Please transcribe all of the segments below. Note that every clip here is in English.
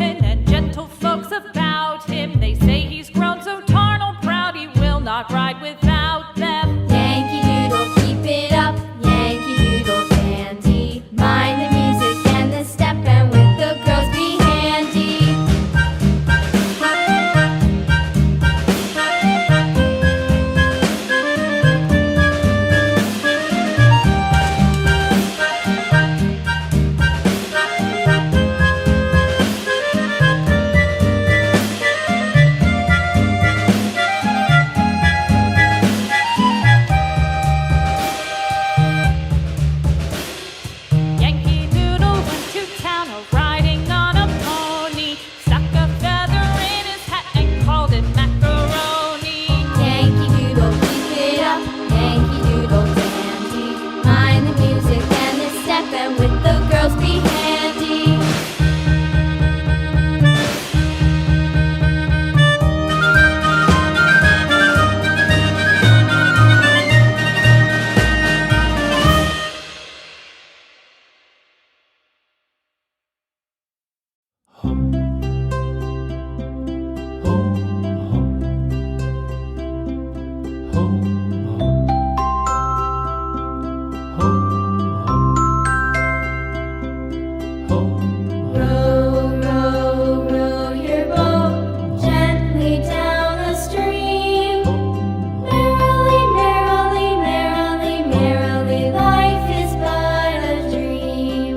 women and gentle folks about him. They say he's grown so tarnal proud he will not ride without them. Yankee Doodle, keep it up, Yankee Doodle dandy. Mind the music and the step, and with the girls be handy. Yankee Doodle went to town riding on a pony, stuck a feather in his hat and called it macaroni. Yankee Doodle, keep it up, Yankee Doodle dandy. Mind the music and the step, and with the girls be handy. Row, row, row your boat gently down the stream. Merrily, merrily, merrily, merrily, life is but a dream.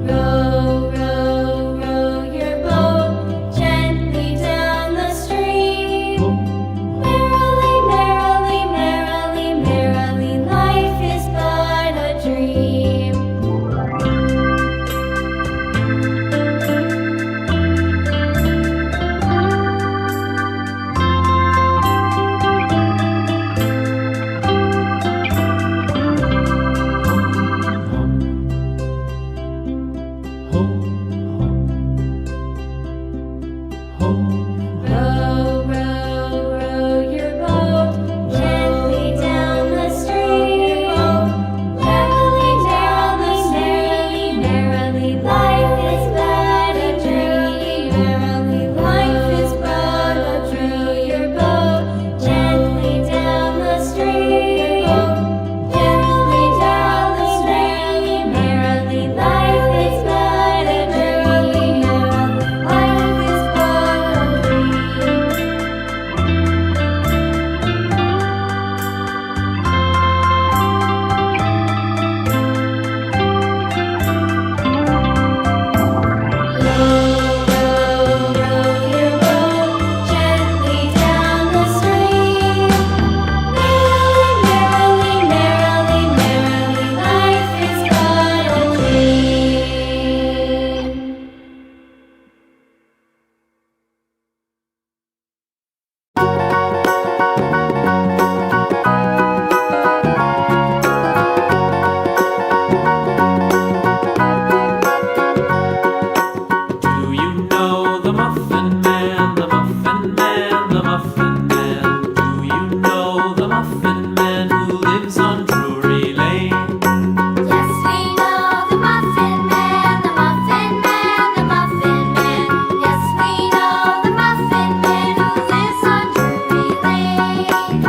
Row, row, row your boat gently down the stream. Merrily, merrily, merrily, merrily, life is but a dream. Row, row, row your boat gently down the stream. Merrily, merrily, merrily, merrily, life is but a dream. Merrily, life is but a dream. Your boat gently down the stream. Gently down the stream. Merrily, life is but a dream. Merrily, life is but a dream. Row, row, row your boat gently down the stream. Merrily, merrily, merrily, merrily, life is but a dream. Do you know the Muffin Man, the Muffin Man, the Muffin Man? Do you know the Muffin Man who lives on Drury Lane? Yes, we know the Muffin Man, the Muffin Man, the Muffin Man. Yes, we know the Muffin Man who lives on Drury Lane.